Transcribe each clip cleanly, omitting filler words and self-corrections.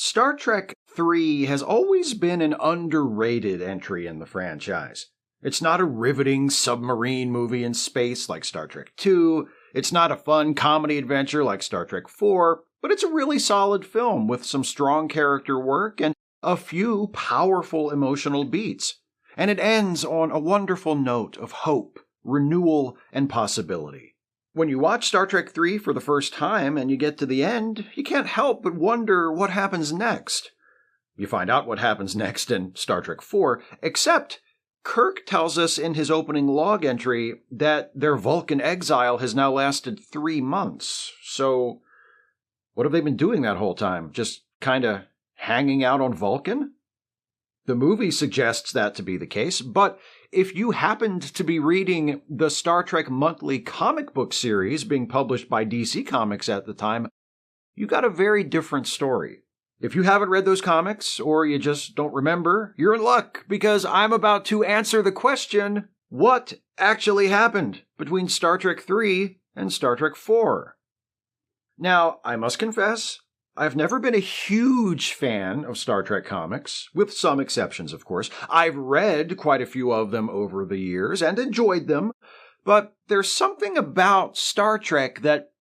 Star Trek III has always been an underrated entry in the franchise. It's not a riveting submarine movie in space like Star Trek II. It's not a fun comedy adventure like Star Trek IV, but it's a really solid film with some strong character work and a few powerful emotional beats. And it ends on a wonderful note of hope, renewal, and possibility. When you watch Star Trek III for the first time and you get to the end, you can't help but wonder what happens next. You find out what happens next in Star Trek IV, except Kirk tells us in his opening log entry that their Vulcan exile has now lasted 3 months. So, what have they been doing that whole time? Just kinda hanging out on Vulcan? The movie suggests that to be the case, but if you happened to be reading the Star Trek monthly comic book series being published by DC Comics at the time, you got a very different story. If you haven't read those comics, or you just don't remember, you're in luck, because I'm about to answer the question, what actually happened between Star Trek III and Star Trek IV? Now, I must confess, I've never been a huge fan of Star Trek comics, with some exceptions, of course. I've read quite a few of them over the years and enjoyed them, but there's something about Star Trek that,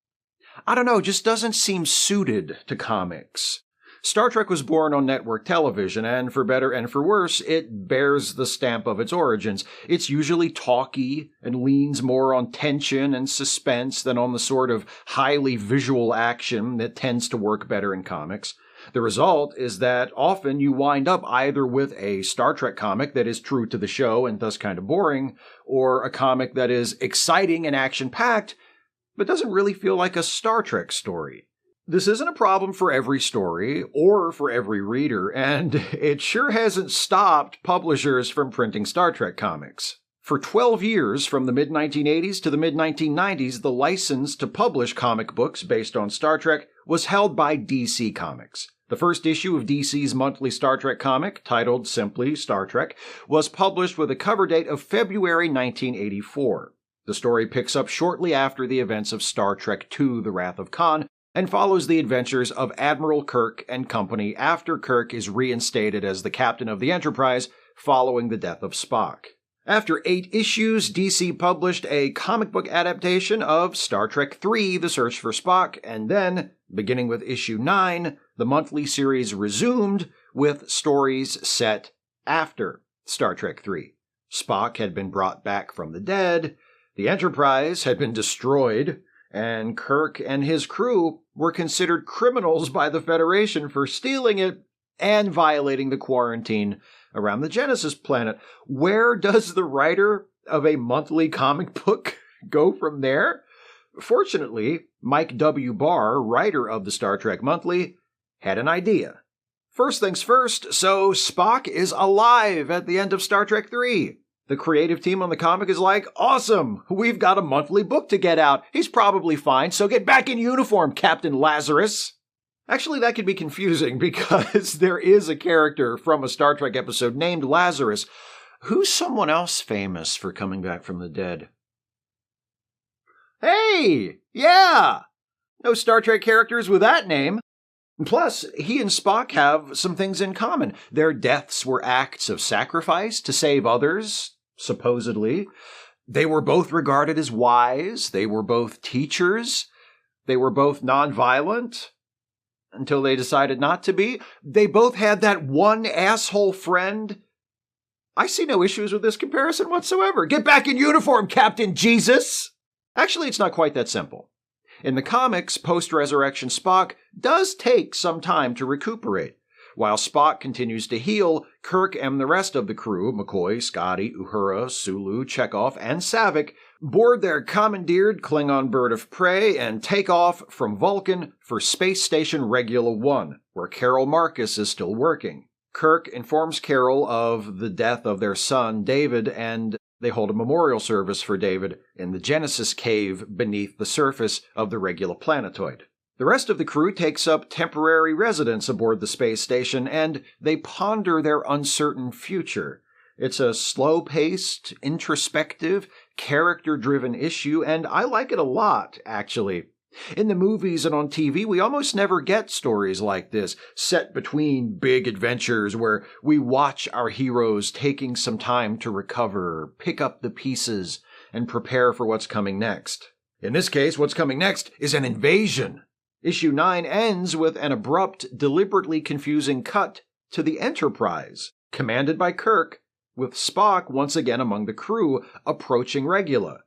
I don't know, just doesn't seem suited to comics. Star Trek was born on network television, and for better and for worse, it bears the stamp of its origins. It's usually talky and leans more on tension and suspense than on the sort of highly visual action that tends to work better in comics. The result is that often you wind up either with a Star Trek comic that is true to the show and thus kind of boring, or a comic that is exciting and action-packed, but doesn't really feel like a Star Trek story. This isn't a problem for every story or for every reader, and it sure hasn't stopped publishers from printing Star Trek comics. For 12 years, from the mid-1980s to the mid-1990s, the license to publish comic books based on Star Trek was held by DC Comics. The first issue of DC's monthly Star Trek comic, titled simply Star Trek, was published with a cover date of February 1984. The story picks up shortly after the events of Star Trek II: The Wrath of Khan, and follows the adventures of Admiral Kirk and company after Kirk is reinstated as the captain of the Enterprise following the death of Spock. After 8 issues, DC published a comic book adaptation of Star Trek III: The Search for Spock, and then, beginning with issue 9, the monthly series resumed with stories set after Star Trek III. Spock had been brought back from the dead, the Enterprise had been destroyed, and Kirk and his crew were considered criminals by the Federation for stealing it and violating the quarantine around the Genesis planet. Where does the writer of a monthly comic book go from there? Fortunately, Mike W. Barr, writer of the Star Trek Monthly, had an idea. First things first, so Spock is alive at the end of Star Trek III. The creative team on the comic is like, awesome, we've got a monthly book to get out. He's probably fine, so get back in uniform, Captain Lazarus. Actually, that could be confusing because there is a character from a Star Trek episode named Lazarus. Who's someone else famous for coming back from the dead? Hey, yeah, no Star Trek characters with that name. Plus, he and Spock have some things in common. Their deaths were acts of sacrifice to save others, supposedly. They were both regarded as wise. They were both teachers. They were both nonviolent until they decided not to be. They both had that one asshole friend. I see no issues with this comparison whatsoever. Get back in uniform, Captain Jesus! Actually, it's not quite that simple. In the comics, post-resurrection Spock does take some time to recuperate. While Spock continues to heal, Kirk and the rest of the crew, McCoy, Scotty, Uhura, Sulu, Chekhov, and Savick, board their commandeered Klingon bird of prey and take off from Vulcan for Space Station Regula 1, where Carol Marcus is still working. Kirk informs Carol of the death of their son, David, and they hold a memorial service for David in the Genesis cave beneath the surface of the Regula planetoid. The rest of the crew takes up temporary residence aboard the space station, and they ponder their uncertain future. It's a slow-paced, introspective, character-driven issue, and I like it a lot, actually. In the movies and on TV, we almost never get stories like this, set between big adventures where we watch our heroes taking some time to recover, pick up the pieces, and prepare for what's coming next. In this case, what's coming next is an invasion. Issue 9 ends with an abrupt, deliberately confusing cut to the Enterprise, commanded by Kirk, with Spock once again among the crew, approaching Regula.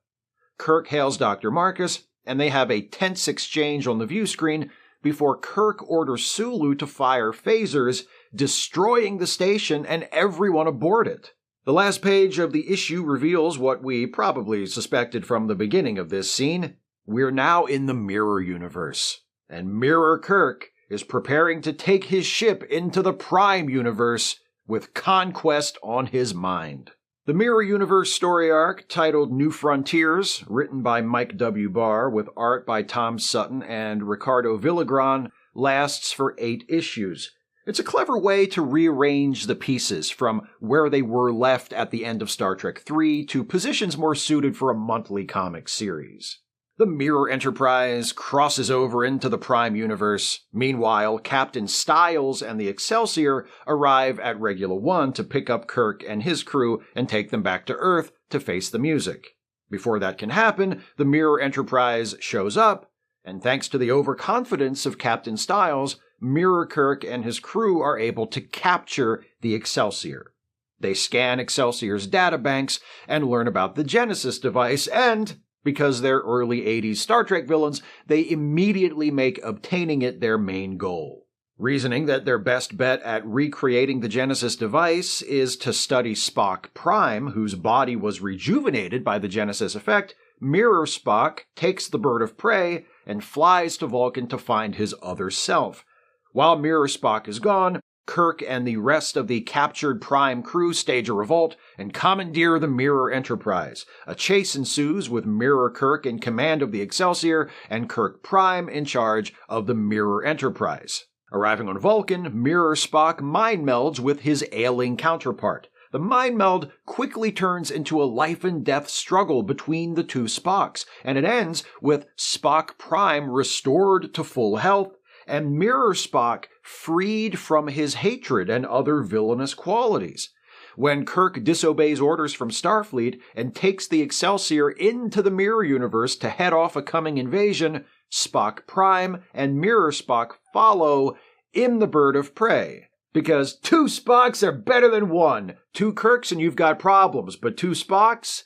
Kirk hails Dr. Marcus, and they have a tense exchange on the view screen before Kirk orders Sulu to fire phasers, destroying the station and everyone aboard it. The last page of the issue reveals what we probably suspected from the beginning of this scene. We're now in the Mirror Universe, and Mirror Kirk is preparing to take his ship into the Prime Universe with conquest on his mind. The Mirror Universe story arc, titled New Frontiers, written by Mike W. Barr with art by Tom Sutton and Ricardo Villagran, lasts for 8 issues. It's a clever way to rearrange the pieces from where they were left at the end of Star Trek III to positions more suited for a monthly comic series. The Mirror Enterprise crosses over into the Prime Universe. Meanwhile, Captain Styles and the Excelsior arrive at Regula 1 to pick up Kirk and his crew and take them back to Earth to face the music. Before that can happen, the Mirror Enterprise shows up, and thanks to the overconfidence of Captain Styles, Mirror Kirk and his crew are able to capture the Excelsior. They scan Excelsior's databanks and learn about the Genesis device, and because they're early 80s Star Trek villains, they immediately make obtaining it their main goal. Reasoning that their best bet at recreating the Genesis device is to study Spock Prime, whose body was rejuvenated by the Genesis effect, Mirror Spock takes the bird of prey and flies to Vulcan to find his other self. While Mirror Spock is gone, Kirk and the rest of the captured Prime crew stage a revolt and commandeer the Mirror Enterprise. A chase ensues with Mirror Kirk in command of the Excelsior and Kirk Prime in charge of the Mirror Enterprise. Arriving on Vulcan, Mirror Spock mind melds with his ailing counterpart. The mind meld quickly turns into a life-and-death struggle between the two Spocks, and it ends with Spock Prime restored to full health and Mirror Spock freed from his hatred and other villainous qualities. When Kirk disobeys orders from Starfleet and takes the Excelsior into the Mirror Universe to head off a coming invasion, Spock Prime and Mirror Spock follow in the bird of prey. Because 2 Spocks are better than 1. 2 Kirks and you've got problems, but 2 Spocks?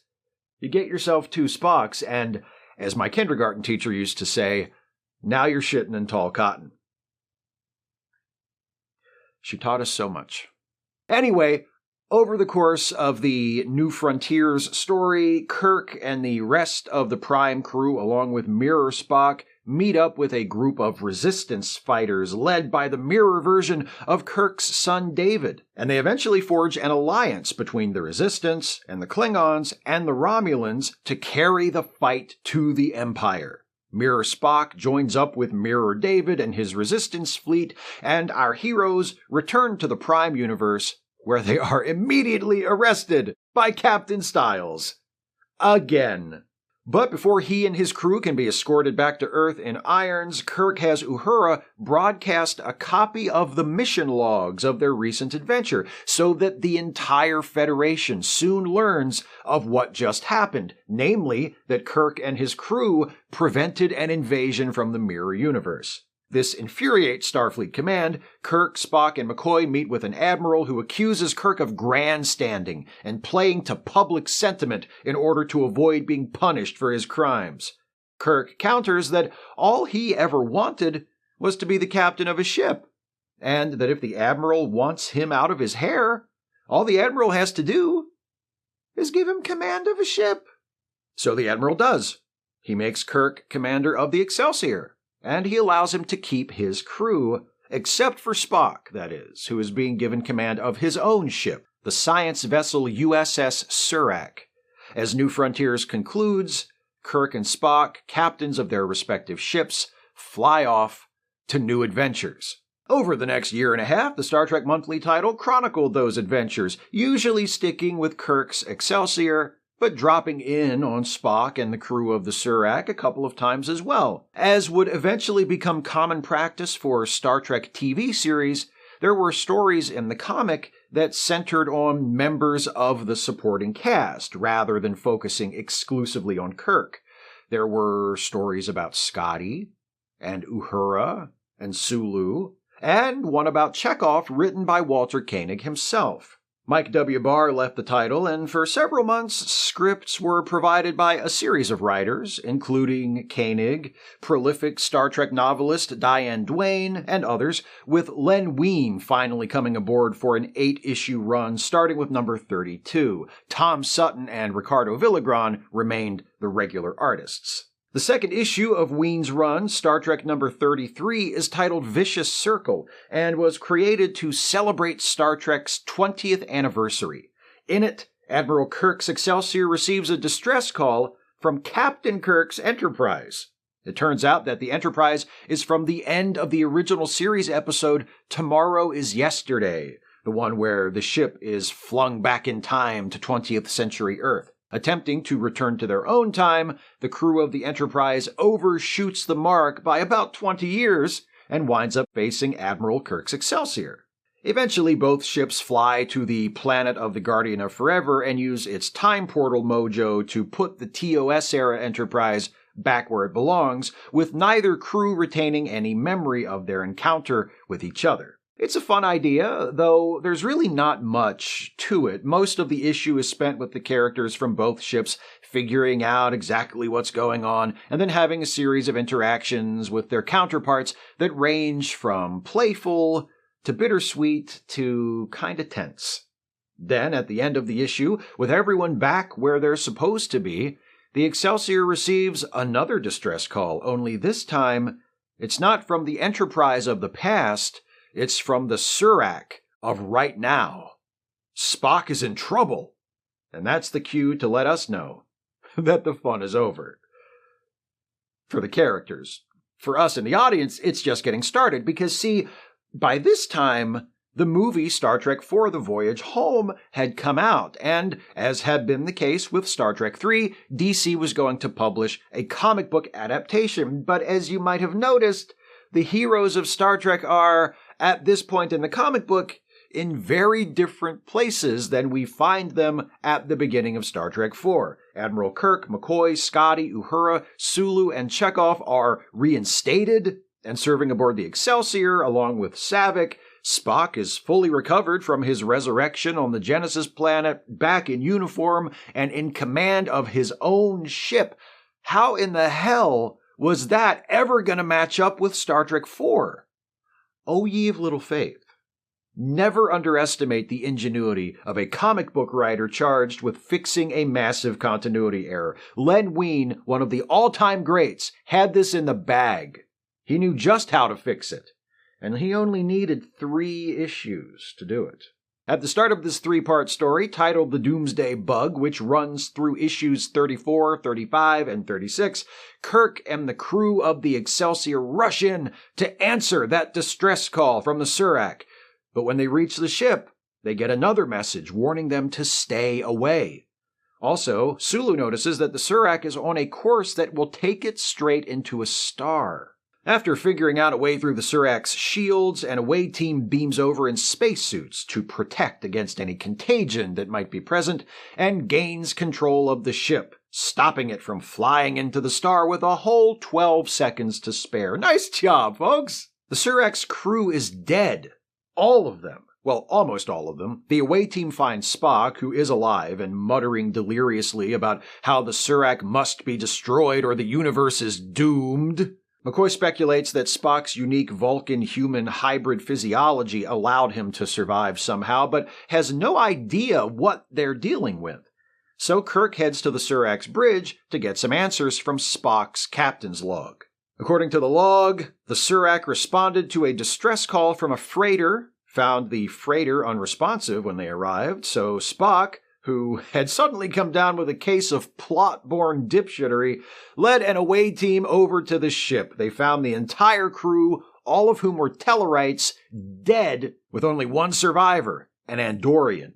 You get yourself 2 Spocks, and, as my kindergarten teacher used to say, now you're shitting in tall cotton. She taught us so much. Anyway, over the course of the New Frontiers story, Kirk and the rest of the Prime crew, along with Mirror Spock, meet up with a group of resistance fighters led by the mirror version of Kirk's son David, and they eventually forge an alliance between the Resistance and the Klingons and the Romulans to carry the fight to the Empire. Mirror Spock joins up with Mirror David and his Resistance fleet, and our heroes return to the Prime Universe, where they are immediately arrested by Captain Styles. Again. But before he and his crew can be escorted back to Earth in irons, Kirk has Uhura broadcast a copy of the mission logs of their recent adventure, so that the entire Federation soon learns of what just happened, namely that Kirk and his crew prevented an invasion from the Mirror Universe. This infuriates Starfleet Command. Kirk, Spock, and McCoy meet with an admiral who accuses Kirk of grandstanding and playing to public sentiment in order to avoid being punished for his crimes. Kirk counters that all he ever wanted was to be the captain of a ship, and that if the admiral wants him out of his hair, all the admiral has to do is give him command of a ship. So the admiral does. He makes Kirk commander of the Excelsior, and he allows him to keep his crew, except for Spock, that is, who is being given command of his own ship, the science vessel USS Surak. As New Frontiers concludes, Kirk and Spock, captains of their respective ships, fly off to new adventures. Over the next year and a half, the Star Trek Monthly title chronicled those adventures, usually sticking with Kirk's Excelsior, but dropping in on Spock and the crew of the Surak a couple of times as well. As would eventually become common practice for Star Trek TV series, there were stories in the comic that centered on members of the supporting cast, rather than focusing exclusively on Kirk. There were stories about Scotty, and Uhura, and Sulu, and one about Chekhov written by Walter Koenig himself. Mike W. Barr left the title, and for several months, scripts were provided by a series of writers, including Koenig, prolific Star Trek novelist Diane Duane, and others, with Len Wein finally coming aboard for an 8-issue run starting with number 32. Tom Sutton and Ricardo Villagran remained the regular artists. The second issue of Wein's run, Star Trek number 33, is titled Vicious Circle and was created to celebrate Star Trek's 20th anniversary. In it, Admiral Kirk's Excelsior receives a distress call from Captain Kirk's Enterprise. It turns out that the Enterprise is from the end of the original series episode Tomorrow is Yesterday, the one where the ship is flung back in time to 20th century Earth. Attempting to return to their own time, the crew of the Enterprise overshoots the mark by about 20 years and winds up facing Admiral Kirk's Excelsior. Eventually, both ships fly to the planet of the Guardian of Forever and use its time portal mojo to put the TOS-era Enterprise back where it belongs, with neither crew retaining any memory of their encounter with each other. It's a fun idea, though there's really not much to it. Most of the issue is spent with the characters from both ships figuring out exactly what's going on, and then having a series of interactions with their counterparts that range from playful to bittersweet to kinda tense. Then, at the end of the issue, with everyone back where they're supposed to be, the Excelsior receives another distress call, only this time, it's not from the Enterprise of the past, it's from the Surak of right now. Spock is in trouble. And that's the cue to let us know that the fun is over. For the characters. For us in the audience, it's just getting started because, see, by this time, the movie Star Trek IV: The Voyage Home had come out, and, as had been the case with Star Trek III, DC was going to publish a comic book adaptation. But as you might have noticed, the heroes of Star Trek are, at this point in the comic book, in very different places than we find them at the beginning of Star Trek IV. Admiral Kirk, McCoy, Scotty, Uhura, Sulu, and Chekhov are reinstated and serving aboard the Excelsior along with Saavik. Spock is fully recovered from his resurrection on the Genesis planet, back in uniform and in command of his own ship. How in the hell was that ever going to match up with Star Trek IV? O ye of little faith. Never underestimate the ingenuity of a comic book writer charged with fixing a massive continuity error. Len Wein, one of the all-time greats, had this in the bag. He knew just how to fix it, and he only needed 3 issues to do it. At the start of this 3-part story, titled The Doomsday Bug, which runs through issues 34, 35, and 36, Kirk and the crew of the Excelsior rush in to answer that distress call from the Surak. But when they reach the ship, they get another message warning them to stay away. Also, Sulu notices that the Surak is on a course that will take it straight into a star. After figuring out a way through the Surak's shields, an away team beams over in spacesuits to protect against any contagion that might be present, and gains control of the ship, stopping it from flying into the star with a whole 12 seconds to spare. Nice job, folks! The Surak's crew is dead. All of them. Well, almost all of them. The away team finds Spock, who is alive and muttering deliriously about how the Surak must be destroyed or the universe is doomed. McCoy speculates that Spock's unique Vulcan-human hybrid physiology allowed him to survive somehow, but has no idea what they're dealing with. So Kirk heads to the Surak's bridge to get some answers from Spock's captain's log. According to the log, the Surak responded to a distress call from a freighter, found the freighter unresponsive when they arrived, so Spock, who had suddenly come down with a case of plot-borne dipshittery, led an away team over to the ship. They found the entire crew, all of whom were Tellarites, dead, with only one survivor, an Andorian.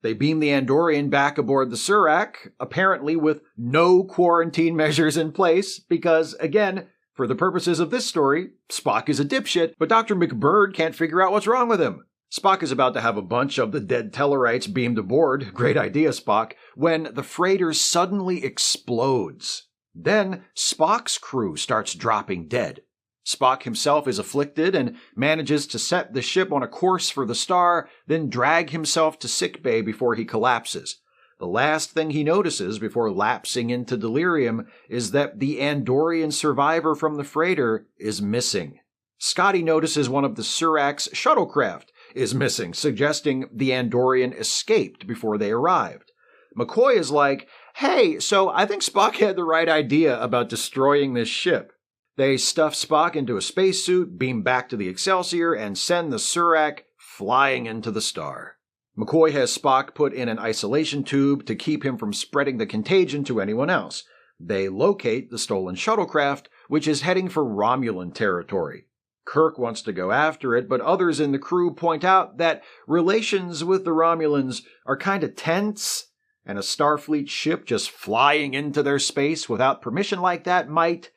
They beam the Andorian back aboard the Surak, apparently with no quarantine measures in place, because, again, for the purposes of this story, Spock is a dipshit, but Dr. McBird can't figure out what's wrong with him. Spock is about to have a bunch of the dead Tellarites beamed aboard, great idea, Spock, when the freighter suddenly explodes. Then Spock's crew starts dropping dead. Spock himself is afflicted and manages to set the ship on a course for the star, then drag himself to sickbay before he collapses. The last thing he notices before lapsing into delirium is that the Andorian survivor from the freighter is missing. Scotty notices one of the Surak's shuttlecraft is missing, suggesting the Andorian escaped before they arrived. McCoy is like, hey, so I think Spock had the right idea about destroying this ship. They stuff Spock into a spacesuit, beam back to the Excelsior, and send the Surak flying into the star. McCoy has Spock put in an isolation tube to keep him from spreading the contagion to anyone else. They locate the stolen shuttlecraft, which is heading for Romulan territory. Kirk wants to go after it, but others in the crew point out that relations with the Romulans are kind of tense, and a Starfleet ship just flying into their space without permission like that might,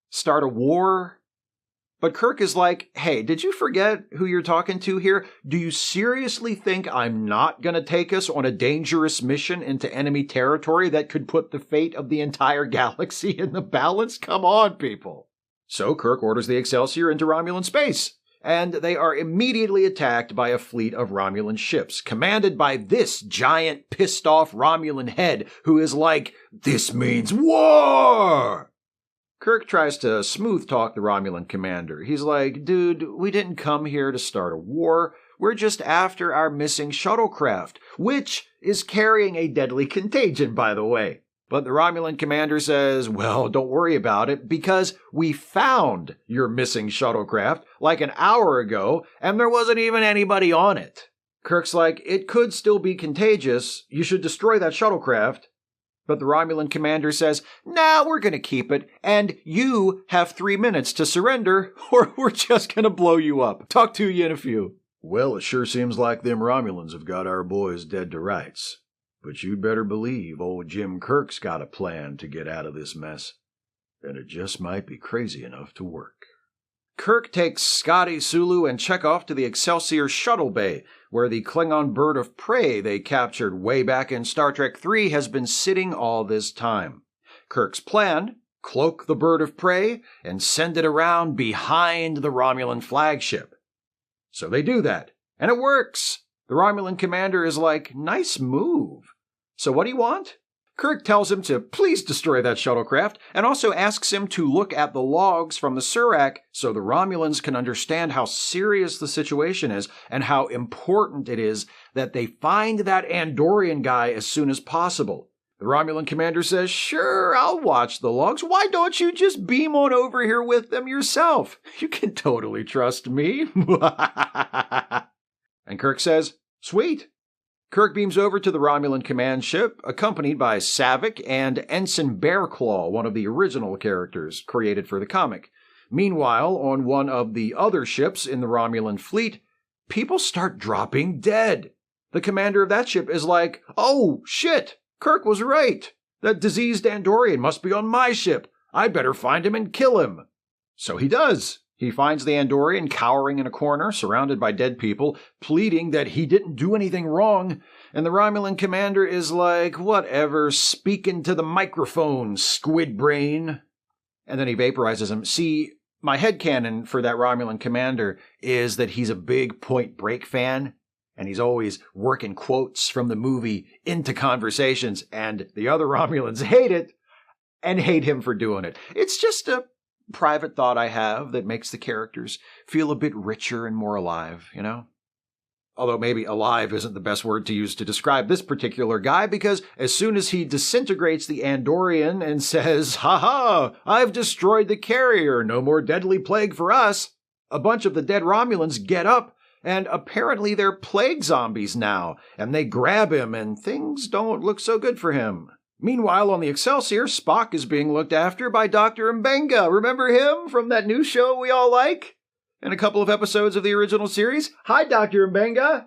start a war. But Kirk is like, hey, did you forget who you're talking to here? Do you seriously think I'm not going to take us on a dangerous mission into enemy territory that could put the fate of the entire galaxy in the balance? Come on, people. So Kirk orders the Excelsior into Romulan space, and they are immediately attacked by a fleet of Romulan ships, commanded by this giant, pissed-off Romulan head who is like, this means war! Kirk tries to smooth-talk the Romulan commander. He's like, dude, we didn't come here to start a war. We're just after our missing shuttlecraft, which is carrying a deadly contagion, by the way. But the Romulan commander says, well, don't worry about it, because we found your missing shuttlecraft like an hour ago, and there wasn't even anybody on it. Kirk's like, it could still be contagious. You should destroy that shuttlecraft. But the Romulan commander says, nah, we're going to keep it, and you have 3 minutes to surrender, or we're just going to blow you up. Talk to you in a few. Well, it sure seems like them Romulans have got our boys dead to rights. But you'd better believe old Jim Kirk's got a plan to get out of this mess. And it just might be crazy enough to work. Kirk takes Scotty, Sulu, and Chekhov to the Excelsior shuttle bay, where the Klingon bird of prey they captured way back in Star Trek III has been sitting all this time. Kirk's plan, cloak the bird of prey and send it around behind the Romulan flagship. So they do that, and it works. The Romulan commander is like, nice move. So what do you want? Kirk tells him to please destroy that shuttlecraft, and also asks him to look at the logs from the Surak so the Romulans can understand how serious the situation is and how important it is that they find that Andorian guy as soon as possible. The Romulan commander says, sure, I'll watch the logs. Why don't you just beam on over here with them yourself? You can totally trust me. And Kirk says, sweet. Kirk beams over to the Romulan command ship, accompanied by Savick and Ensign Bearclaw, one of the original characters created for the comic. Meanwhile, on one of the other ships in the Romulan fleet, people start dropping dead. The commander of that ship is like, oh, shit, Kirk was right. That diseased Andorian must be on my ship. I'd better find him and kill him. So he does. He finds the Andorian cowering in a corner, surrounded by dead people, pleading that he didn't do anything wrong. And the Romulan commander is like, whatever, speaking to the microphone, squid brain. And then he vaporizes him. See, my headcanon for that Romulan commander is that he's a big Point Break fan, and he's always working quotes from the movie into conversations, and the other Romulans hate it, and hate him for doing it. It's just a private thought I have that makes the characters feel a bit richer and more alive, you know? Although maybe alive isn't the best word to use to describe this particular guy, because as soon as he disintegrates the Andorian and says, ha, I've destroyed the carrier, no more deadly plague for us, a bunch of the dead Romulans get up, and apparently they're plague zombies now, and they grab him, and things don't look so good for him. Meanwhile, on the Excelsior, Spock is being looked after by Dr. Mbenga. Remember him from that new show we all like? And a couple of episodes of the original series? Hi, Dr. Mbenga!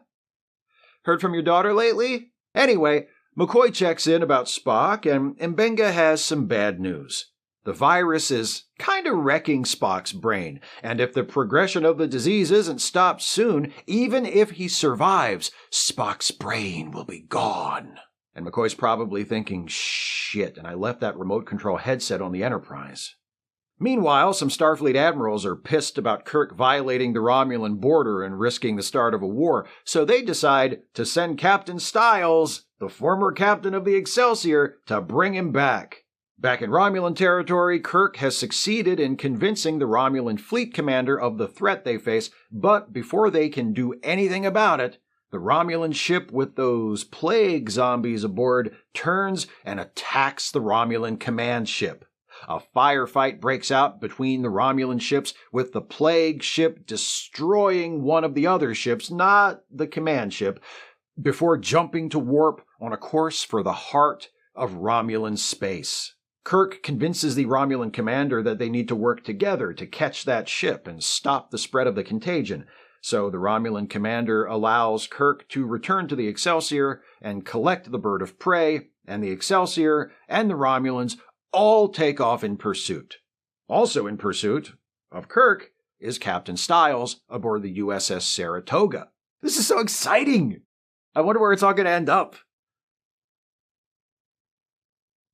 Heard from your daughter lately? Anyway, McCoy checks in about Spock, and Mbenga has some bad news. The virus is kinda wrecking Spock's brain, and if the progression of the disease isn't stopped soon, even if he survives, Spock's brain will be gone. And McCoy's probably thinking, shit, and I left that remote control headset on the Enterprise. Meanwhile, some Starfleet admirals are pissed about Kirk violating the Romulan border and risking the start of a war, so they decide to send Captain Styles, the former captain of the Excelsior, to bring him back. Back in Romulan territory, Kirk has succeeded in convincing the Romulan fleet commander of the threat they face, but before they can do anything about it, the Romulan ship with those plague zombies aboard turns and attacks the Romulan command ship. A firefight breaks out between the Romulan ships, with the plague ship destroying one of the other ships, not the command ship, before jumping to warp on a course for the heart of Romulan space. Kirk convinces the Romulan commander that they need to work together to catch that ship and stop the spread of the contagion, so the Romulan commander allows Kirk to return to the Excelsior and collect the bird of prey, and the Excelsior and the Romulans all take off in pursuit. Also in pursuit of Kirk is Captain Styles aboard the USS Saratoga. This is so exciting! I wonder where it's all going to end up.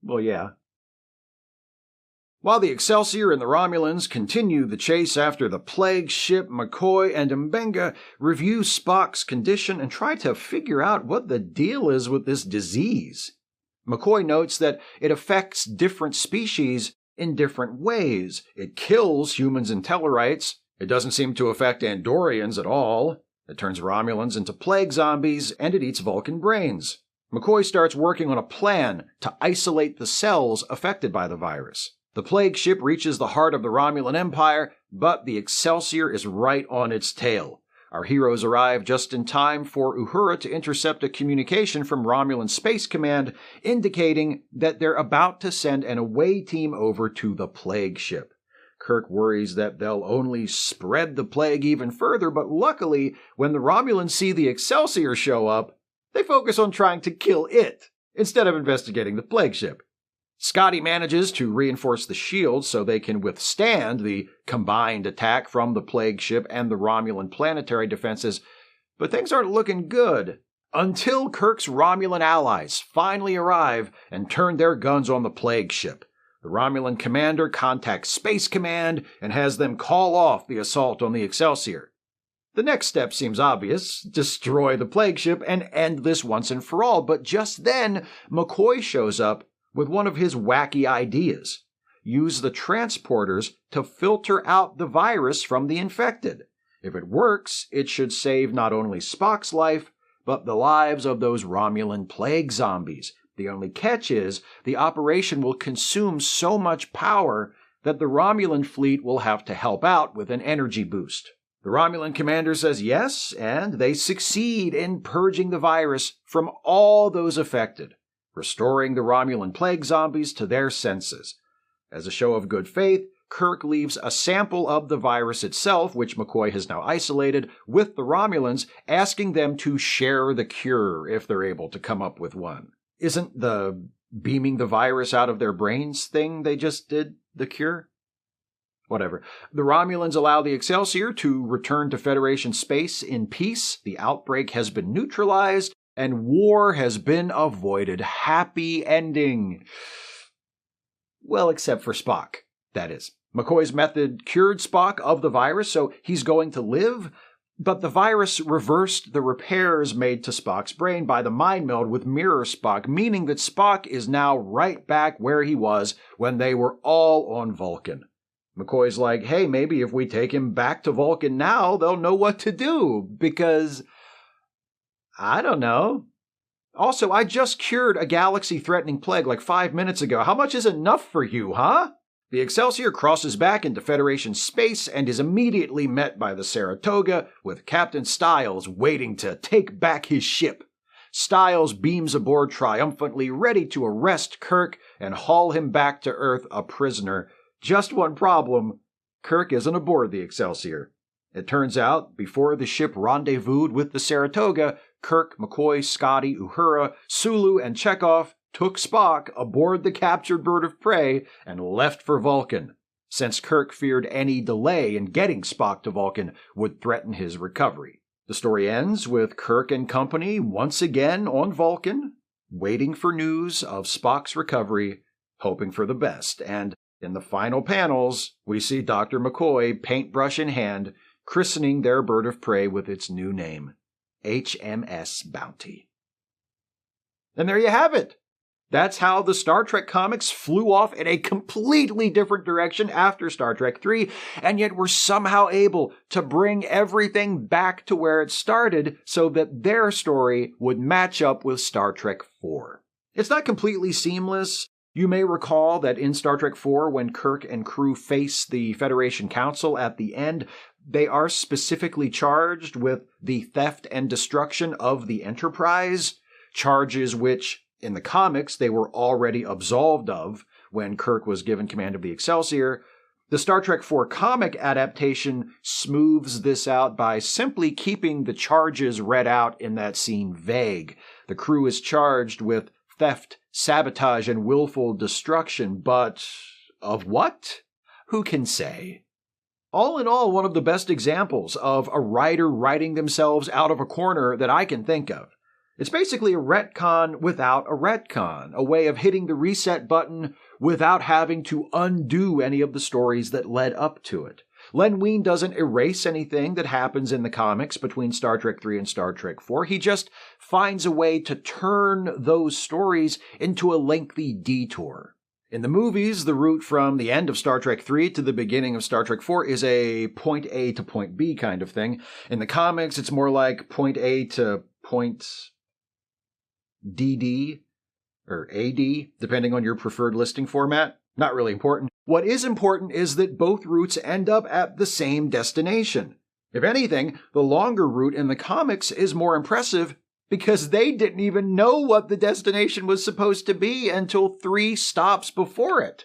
Well, yeah. While the Excelsior and the Romulans continue the chase after the plague ship, McCoy and Mbenga review Spock's condition and try to figure out what the deal is with this disease. McCoy notes that it affects different species in different ways. It kills humans and Tellarites. It doesn't seem to affect Andorians at all. It turns Romulans into plague zombies, and it eats Vulcan brains. McCoy starts working on a plan to isolate the cells affected by the virus. The plague ship reaches the heart of the Romulan Empire, but the Excelsior is right on its tail. Our heroes arrive just in time for Uhura to intercept a communication from Romulan Space Command indicating that they're about to send an away team over to the plague ship. Kirk worries that they'll only spread the plague even further, but luckily, when the Romulans see the Excelsior show up, they focus on trying to kill it instead of investigating the plague ship. Scotty manages to reinforce the shields so they can withstand the combined attack from the plague ship and the Romulan planetary defenses, but things aren't looking good until Kirk's Romulan allies finally arrive and turn their guns on the plague ship. The Romulan commander contacts Space Command and has them call off the assault on the Excelsior. The next step seems obvious: destroy the plague ship and end this once and for all, but just then McCoy shows up with one of his wacky ideas. Use the transporters to filter out the virus from the infected. If it works, it should save not only Spock's life, but the lives of those Romulan plague zombies. The only catch is, the operation will consume so much power that the Romulan fleet will have to help out with an energy boost. The Romulan commander says yes, and they succeed in purging the virus from all those affected, restoring the Romulan plague zombies to their senses. As a show of good faith, Kirk leaves a sample of the virus itself, which McCoy has now isolated, with the Romulans, asking them to share the cure if they're able to come up with one. Isn't the beaming the virus out of their brains thing they just did the cure? Whatever. The Romulans allow the Excelsior to return to Federation space in peace. The outbreak has been neutralized, and war has been avoided. Happy ending. Well, except for Spock, that is. McCoy's method cured Spock of the virus, so he's going to live, but the virus reversed the repairs made to Spock's brain by the mind meld with Mirror Spock, meaning that Spock is now right back where he was when they were all on Vulcan. McCoy's like, hey, maybe if we take him back to Vulcan now, they'll know what to do, because I don't know. Also, I just cured a galaxy-threatening plague like 5 minutes ago. How much is enough for you, huh? The Excelsior crosses back into Federation space and is immediately met by the Saratoga, with Captain Styles waiting to take back his ship. Styles beams aboard triumphantly, ready to arrest Kirk and haul him back to Earth a prisoner. Just one problem: Kirk isn't aboard the Excelsior. It turns out, before the ship rendezvoused with the Saratoga, Kirk, McCoy, Scotty, Uhura, Sulu, and Chekhov took Spock aboard the captured bird of prey and left for Vulcan, since Kirk feared any delay in getting Spock to Vulcan would threaten his recovery. The story ends with Kirk and company once again on Vulcan, waiting for news of Spock's recovery, hoping for the best, and in the final panels, we see Dr. McCoy, paintbrush in hand, christening their bird of prey with its new name, HMS Bounty. And there you have it! That's how the Star Trek comics flew off in a completely different direction after Star Trek III, and yet were somehow able to bring everything back to where it started so that their story would match up with Star Trek IV. It's not completely seamless. You may recall that in Star Trek IV, when Kirk and crew face the Federation Council at the end, they are specifically charged with the theft and destruction of the Enterprise, charges which in the comics, they were already absolved of when Kirk was given command of the Excelsior. The Star Trek IV comic adaptation smooths this out by simply keeping the charges read out in that scene vague. The crew is charged with theft, sabotage, and willful destruction, but of what? Who can say? All in all, one of the best examples of a writer writing themselves out of a corner that I can think of. It's basically a retcon without a retcon, a way of hitting the reset button without having to undo any of the stories that led up to it. Len Wein doesn't erase anything that happens in the comics between Star Trek III and Star Trek IV. He just finds a way to turn those stories into a lengthy detour. In the movies, the route from the end of Star Trek III to the beginning of Star Trek IV is a point A to point B kind of thing. In the comics, it's more like point A to point DD or AD, depending on your preferred listing format. Not really important. What is important is that both routes end up at the same destination. If anything, the longer route in the comics is more impressive because they didn't even know what the destination was supposed to be until 3 stops before it.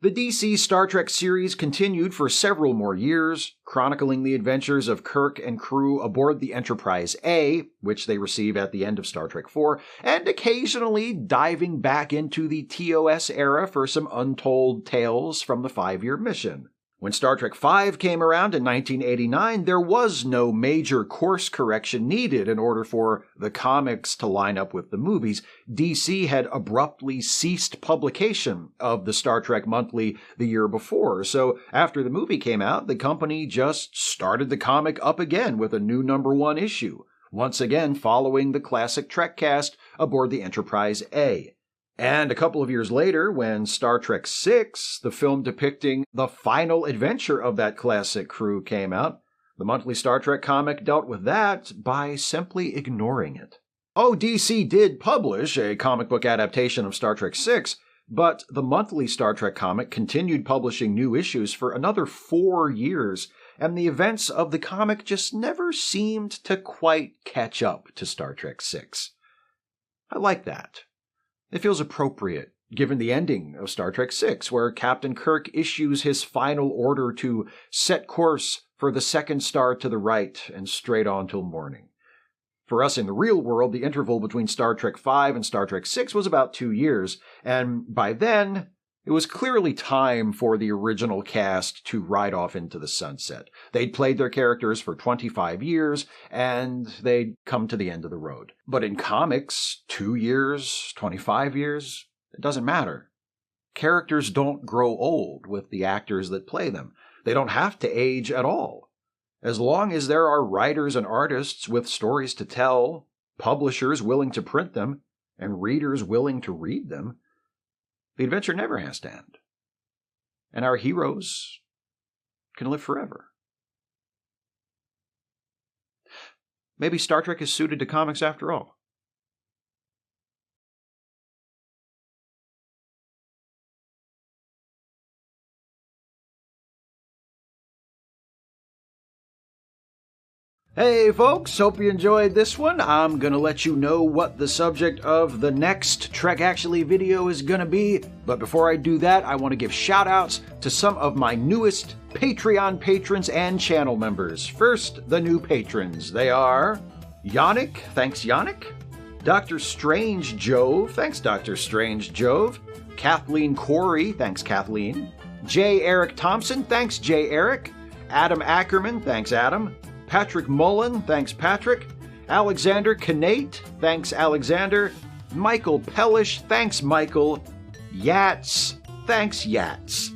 The DC Star Trek series continued for several more years, chronicling the adventures of Kirk and crew aboard the Enterprise A, which they receive at the end of Star Trek IV, and occasionally diving back into the TOS era for some untold tales from the 5-year mission. When Star Trek V came around in 1989, there was no major course correction needed in order for the comics to line up with the movies. DC had abruptly ceased publication of the Star Trek Monthly the year before, so after the movie came out, the company just started the comic up again with a new #1 issue, once again following the classic Trek cast aboard the Enterprise A. And a couple of years later, when Star Trek VI, the film depicting the final adventure of that classic crew, came out, the monthly Star Trek comic dealt with that by simply ignoring it. Oh, DC did publish a comic book adaptation of Star Trek VI, but the monthly Star Trek comic continued publishing new issues for another 4 years, and the events of the comic just never seemed to quite catch up to Star Trek VI. I like that. It feels appropriate, given the ending of Star Trek VI, where Captain Kirk issues his final order to set course for the second star to the right and straight on till morning. For us in the real world, the interval between Star Trek V and Star Trek VI was about 2 years, and by then, it was clearly time for the original cast to ride off into the sunset. They'd played their characters for 25 years, and they'd come to the end of the road. But in comics, 2 years, 25 years, it doesn't matter. Characters don't grow old with the actors that play them. They don't have to age at all. As long as there are writers and artists with stories to tell, publishers willing to print them, and readers willing to read them, the adventure never has to end. And our heroes can live forever. Maybe Star Trek is suited to comics after all. Hey folks, hope you enjoyed this one. I'm gonna let you know what the subject of the next Trek Actually video is gonna be, but before I do that, I want to give shoutouts to some of my newest Patreon patrons and channel members. First, the new patrons. They are Yannick, thanks Yannick. Dr. Strange Jove, thanks Dr. Strange Jove. Kathleen Corey, thanks Kathleen. J. Eric Thompson, thanks J. Eric. Adam Ackerman, thanks Adam. Patrick Mullen, thanks Patrick. Alexander Canate, thanks Alexander. Michael Pellish, thanks Michael. Yats, thanks Yats.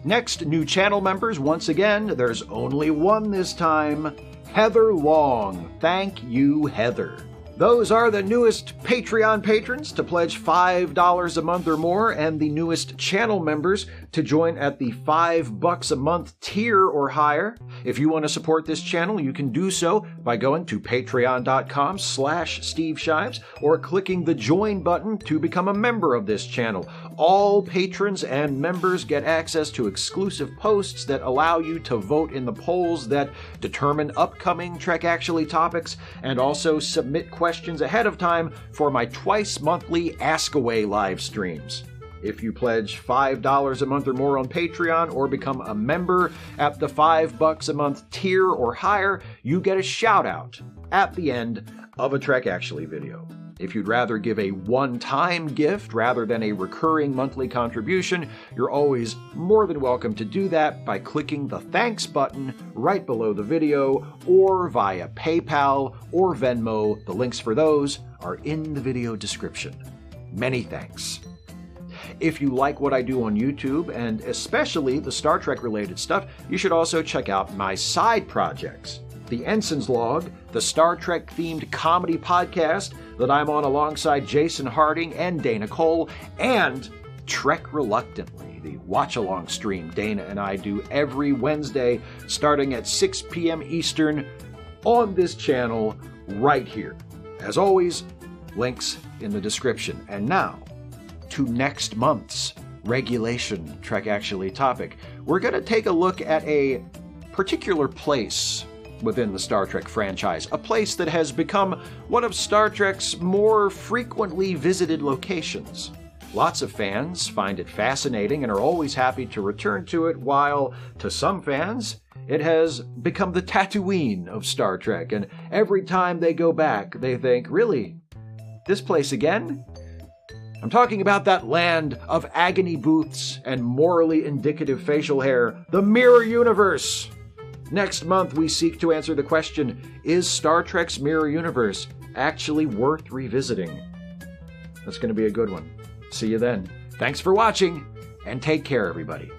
Next, new channel members, once again, there's only one this time. Heather Long, thank you Heather. Those are the newest Patreon patrons to pledge $5 a month or more, and the newest channel members to join at the $5 a month tier or higher. If you want to support this channel, you can do so by going to patreon.com/Steve Shives or clicking the join button to become a member of this channel. All patrons and members get access to exclusive posts that allow you to vote in the polls that determine upcoming Trek Actually topics, and also submit questions ahead of time for my twice monthly Ask Away live streams. If you pledge $5 a month or more on Patreon or become a member at the $5 a month tier or higher, you get a shout out at the end of a Trek Actually video. If you'd rather give a one-time gift rather than a recurring monthly contribution, you're always more than welcome to do that by clicking the thanks button right below the video or via PayPal or Venmo. The links for those are in the video description. Many thanks. If you like what I do on YouTube, and especially the Star Trek related stuff, you should also check out my side projects. The Ensign's Log, the Star Trek themed comedy podcast that I'm on alongside Jason Harding and Dana Cole, and Trek Reluctantly, the watch-along stream Dana and I do every Wednesday starting at 6 p.m. Eastern on this channel right here. As always, links in the description. And now, to next month's regulation Trek Actually topic. We're going to take a look at a particular place within the Star Trek franchise, a place that has become one of Star Trek's more frequently visited locations. Lots of fans find it fascinating and are always happy to return to it, while, to some fans, it has become the Tatooine of Star Trek, and every time they go back, they think, really? This place again? I'm talking about that land of agony booths and morally indicative facial hair, the Mirror Universe. Next month, we seek to answer the question, is Star Trek's Mirror Universe actually worth revisiting? That's going to be a good one. See you then. Thanks for watching, and take care, everybody.